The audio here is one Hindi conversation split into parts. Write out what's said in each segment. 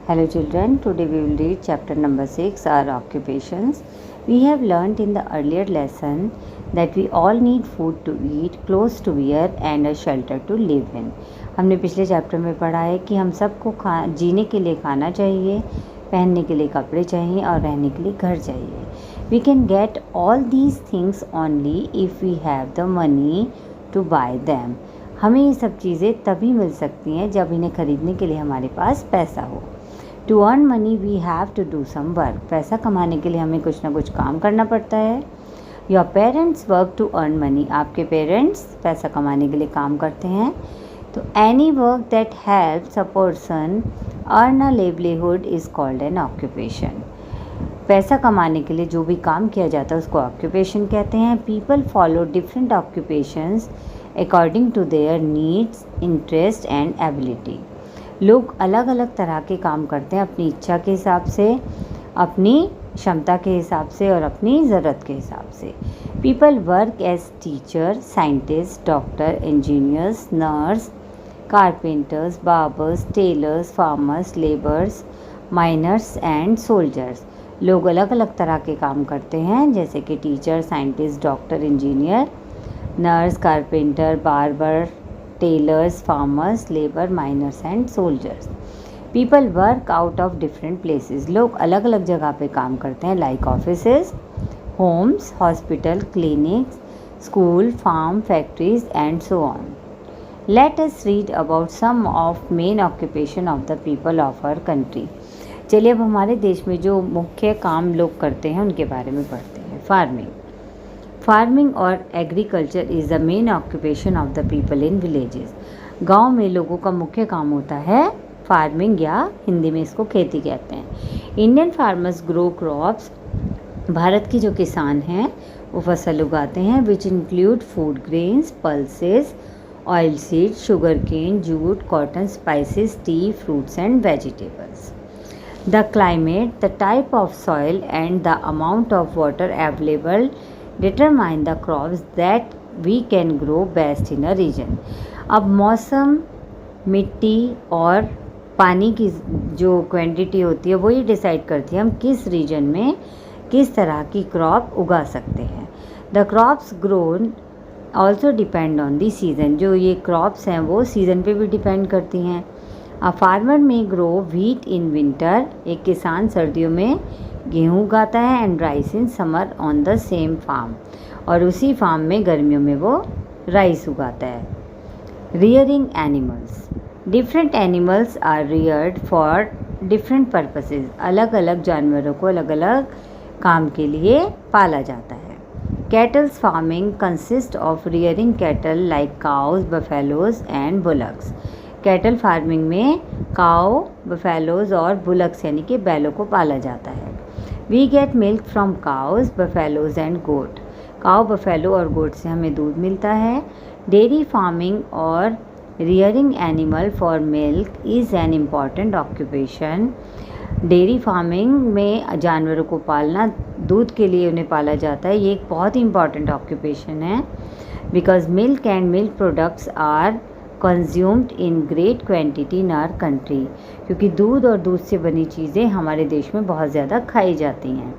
Hello children, today we will read chapter number 6, our occupations. We have learnt in the earlier lesson that we all need food to eat, clothes to wear and a shelter to live in. हमने पिछले चैप्टर में पढ़ा है कि हम सबको जीने के लिए खाना चाहिए, पहनने के लिए कपड़े चाहिए और रहने के लिए घर चाहिए. We can get all these things only if we have the money to buy them. हमें ये सब चीज़ें तभी मिल सकती हैं जब इन्हें खरीदने के लिए हमारे पास पैसा हो. To earn money we have to do some work. पैसा कमाने के लिए हमें कुछ ना कुछ काम करना पड़ता है. Your parents work to earn money. आपके पेरेंट्स पैसा कमाने के लिए काम करते हैं. तो any work that helps a person earn a livelihood is called an occupation. पैसा कमाने के लिए जो भी काम किया जाता है उसको ऑक्यूपेशन कहते हैं. People follow different occupations according to their needs, interest and ability. लोग अलग अलग तरह के काम करते हैं अपनी इच्छा के हिसाब से, अपनी क्षमता के हिसाब से और अपनी ज़रूरत के हिसाब से. People work as teacher, scientist, doctor, engineers, nurse, carpenters, barbers, tailors, farmers, labours, miners and soldiers. लोग अलग अलग तरह के काम करते हैं जैसे कि teacher, scientist, doctor, engineer, nurse, carpenter, barber, tailors, farmers, labour, miners and soldiers. People work out of different places. लोग अलग अलग जगह पे काम करते हैं like offices, homes, hospital, clinics, school, farm, factories and so on. Let us read about some of main occupation of the people of our country. चलिए अब हमारे देश में जो मुख्य काम लोग करते हैं उनके बारे में पढ़ते हैं. फार्मिंग और agriculture is the main occupation of the people in villages. गांव में लोगों का मुख्य काम होता है फार्मिंग, या हिंदी में इसको खेती कहते हैं. Indian farmers grow crops. Bharat के जो किसान हैं वो फसल उगाते हैं which include food grains, pulses, oil seeds, sugar cane, jute, cotton, spices, tea, fruits and vegetables. The climate, the type of soil and the amount of water available determine the crops that we can grow best in a region. अब मौसम, मिट्टी और पानी की जो क्वांटिटी होती है वो ये डिसाइड करती है हम किस रीजन में किस तरह की क्रॉप उगा सकते हैं. The crops grown also depend on the season. जो ये क्रॉप्स हैं वो सीज़न पे भी डिपेंड करती हैं. A farmer may grow wheat in winter. एक किसान सर्दियों में गेहूँ उगाता है and rice in summer on the same farm. और उसी फार्म में गर्मियों में वो राइस उगाता है. Rearing animals. Different animals are reared for different purposes. अलग अलग जानवरों को अलग अलग काम के लिए पाला जाता है. Kettles farming consist of rearing cattle like cows, buffaloes and bullocks. Cattle farming में काओ, बफेलोज और बुलक्स यानी कि बैलों को पाला जाता है. We get milk from cows, buffaloes and goat. Cow, buffalo और गोट से हमें दूध मिलता है. डेयरी फार्मिंग और rearing animal for milk is an important occupation. Dairy farming में जानवरों को पालना, दूध के लिए उन्हें पाला जाता है, ये एक बहुत ही इम्पॉर्टेंट ऑक्यूपेशन है. Because milk and milk products are consumed in great quantity in our country. क्योंकि दूध और दूध से बनी चीज़ें हमारे देश में बहुत ज़्यादा खाई जाती हैं.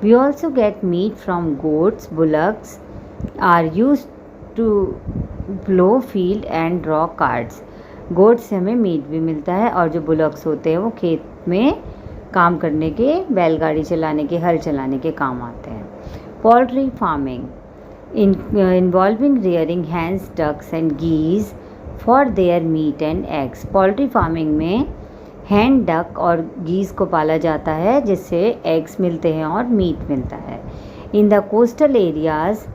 We also get meat from goats. Bullocks are use to plough field and draw carts. Goat से हमें मीट भी मिलता है और जो बुलक्स होते हैं वो खेत में काम करने के, बैलगाड़ी चलाने के, हल चलाने के काम आते हैं. Poultry farming involving rearing hens, ducks and geese for their meat and eggs. Poultry farming में हैंड, डक और गीज को पाला जाता है जिससे एग्स मिलते हैं और मीट मिलता है. In the coastal areas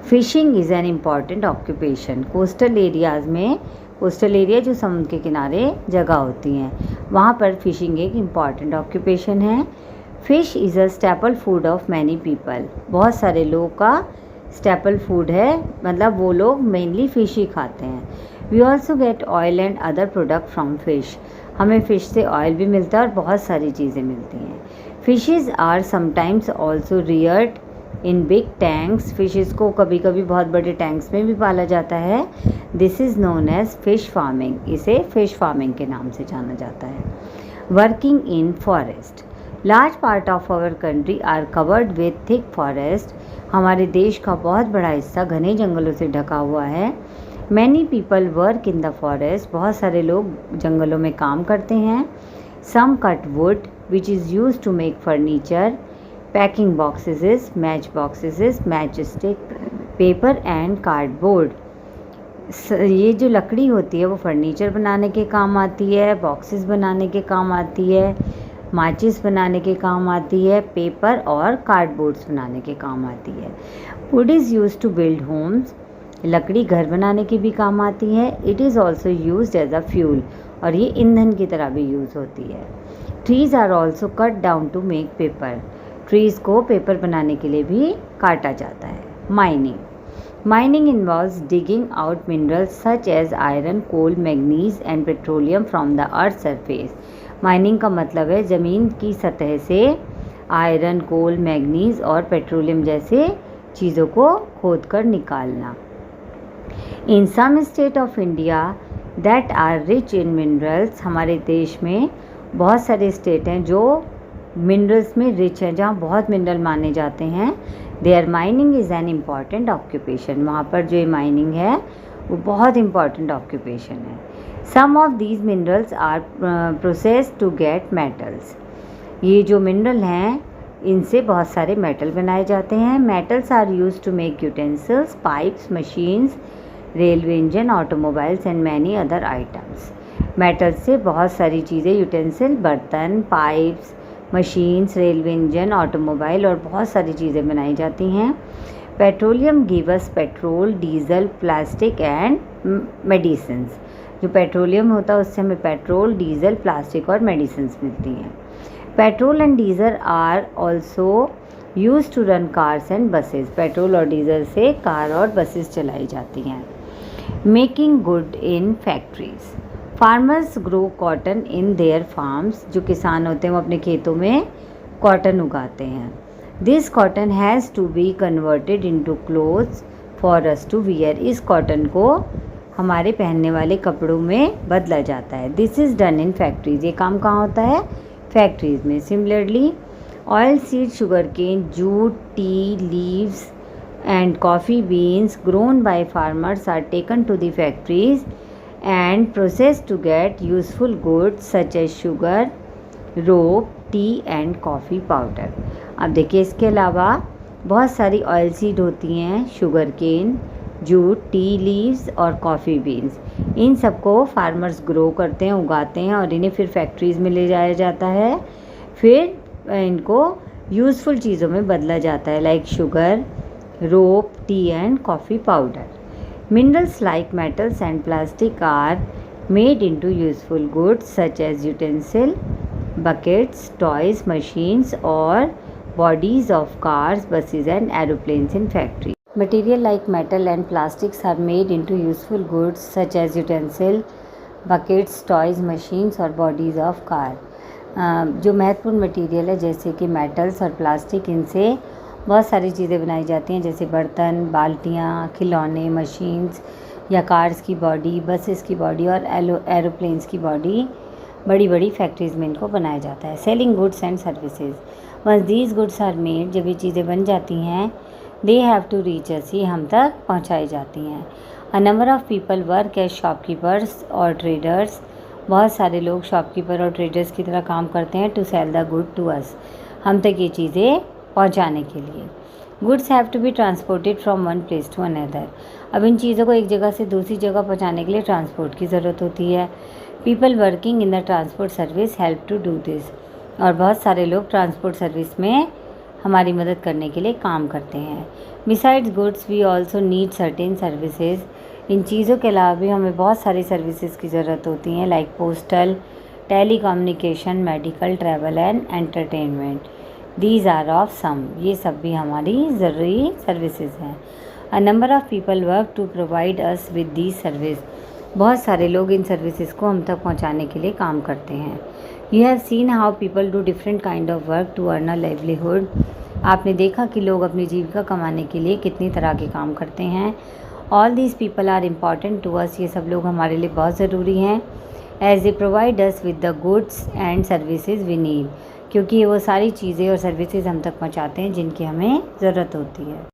fishing is an important occupation. Coastal areas में, कोस्टल एरिया जो समुद्र के किनारे जगह होती हैं वहाँ पर फिशिंग एक इम्पॉर्टेंट ऑक्यूपेशन है. Fish is a staple food of many people. बहुत सारे लोगों का स्टेपल फूड है, मतलब वो लोग मेनली फ़िश ही खाते हैं. We also get oil and other product from fish. हमें फ़िश से ऑयल भी मिलता है और बहुत सारी चीज़ें मिलती हैं. Fishes are sometimes also reared in big tanks. Fishes को कभी कभी बहुत बड़े टैंक्स में भी पाला जाता है. This is known as fish farming, इसे फिश फार्मिंग के नाम से जाना जाता है। Working in forest, large part of our country are covered with thick forest, हमारे देश का बहुत बड़ा हिस्सा घने जंगलों से ढका हुआ है। Many people work in the forest, बहुत सारे लोग जंगलों में काम करते हैं। Some cut wood which is use to make furniture, packing boxes, match boxes, match stick, paper and cardboard. ये जो लकड़ी होती है वो फर्नीचर बनाने के काम आती है, बॉक्सेस बनाने के काम आती है, माचिस बनाने के काम आती है, पेपर और कार्डबोर्ड्स बनाने के काम आती है। Wood is use to build homes, लकड़ी घर बनाने के भी काम आती है। It is also use as a fuel, और ये ईंधन की तरह भी यूज़ होती है। Trees are also cut down to make paper, trees को पेपर बनाने के लिए भी काटा जाता है। Mining involves digging out minerals such as iron, coal, manganese and petroleum from the earth surface. Mining का मतलब है ज़मीन की सतह से आयरन, कोल, मैग्नीज और पेट्रोलियम जैसे चीज़ों को खोद कर निकालना। In some state of India that are rich in minerals, हमारे देश में बहुत सारे स्टेट हैं जो मिनरल्स में रिच हैं, जहाँ बहुत मिनरल माने जाते हैं। There mining is an important occupation, वहाँ पर जो ये माइनिंग है वो बहुत इम्पॉर्टेंट ऑक्यूपेशन है। Some of these minerals are processed to get metals, ये जो मिनरल हैं इनसे बहुत सारे मेटल बनाए जाते हैं। Metals are use to make utensils, pipes, machines, railway engine, automobiles and many other items. Metal से बहुत सारी चीज़ें, यूटेंसिल, बर्तन, pipes, machines, railway engine, automobile और बहुत सारी चीज़ें बनाई जाती हैं। Petroleum give us petrol, diesel, plastic and medicines, जो पेट्रोलियम होता है उससे हमें पेट्रोल, डीजल, प्लास्टिक और मेडिसिन्स मिलती हैं। Petrol and diesel are also use to run cars and buses, petrol और डीजल से कार और बसेस चलाई जाती हैं। Making good in factories, farmers grow cotton in their farms, जो किसान होते हैं वो अपने खेतों में कॉटन उगाते हैं। This cotton has to be converted into clothes for us to wear, इस कॉटन को हमारे पहनने वाले कपड़ों में बदला जाता है। This is done in factories, ये काम कहाँ होता है? फैक्ट्रीज़ में। Similarly oil seed, sugar cane, jute, tea leaves and coffee beans grown by farmers are taken to the factories and processed to get useful goods such as sugar, rope, tea and coffee powder। अब देखिए इसके अलावा बहुत सारी ऑयल सीड होती हैं, sugar cane, jute, tea leaves और कॉफ़ी बीन्स, इन सबको फार्मर्स ग्रो करते हैं, उगाते हैं और इन्हें फिर फैक्ट्रीज़ में ले जाया जाता है। फिर इनको यूज़फुल चीज़ों में बदला जाता है, like sugar, rope, tea and coffee powder. Minerals like metals and plastic are made into useful goods such as utensil, buckets, toys, machines or bodies of cars, buses and aeroplanes in factory. Material like metal and plastics are made into useful goods such as utensil, buckets, toys, machines और bodies of car. जो महत्वपूर्ण मटेरियल है जैसे कि मेटल्स और प्लास्टिक, इनसे बहुत सारी चीज़ें बनाई जाती हैं जैसे बर्तन, बाल्टियाँ, खिलौने, मशीन्स या कार्स की बॉडी, बसेस की बॉडी और एरोप्लेन्स की बॉडी, बड़ी बड़ी फैक्ट्रीज़ में इनको बनाया जाता है। Selling goods and services, once these goods are made, जब ये चीज़ें बन जाती हैं, they have to reach us, ये हम तक पहुँचाई जाती हैं। A number of people work as shopkeepers और ट्रेडर्स, बहुत सारे लोग शॉपकीपर और ट्रेडर्स की तरह काम करते हैं। To sell the good to us, हम तक ये चीज़ें पहुंचाने के लिए। Goods have to be transported from one place to another, अब इन चीज़ों को एक जगह से दूसरी जगह पहुंचाने के लिए ट्रांसपोर्ट की ज़रूरत होती है। People working in the transport service help to do this, और बहुत सारे लोग ट्रांसपोर्ट सर्विस में हमारी मदद करने के लिए काम करते हैं। Besides goods we also need certain services, इन चीज़ों के अलावा भी हमें बहुत सारी सर्विसेज की ज़रूरत होती हैं, like postal, telecommunication, medical, travel and entertainment. These are of some, ये सब भी हमारी ज़रूरी सर्विसेज हैं। A number of people work to provide us with these service, बहुत सारे लोग इन सर्विसेज को हम तक पहुंचाने के लिए काम करते हैं। You have seen how people do different kind of work to earn a livelihood, आपने देखा कि लोग अपनी जीविका कमाने के लिए कितनी तरह के काम करते हैं। All these people are important to us, ये सब लोग हमारे लिए बहुत ज़रूरी हैं। As they provide us with the goods and services we need, क्योंकि वो सारी चीज़ें और सर्विसेज हम तक पहुँचाते हैं जिनकी हमें ज़रूरत होती है।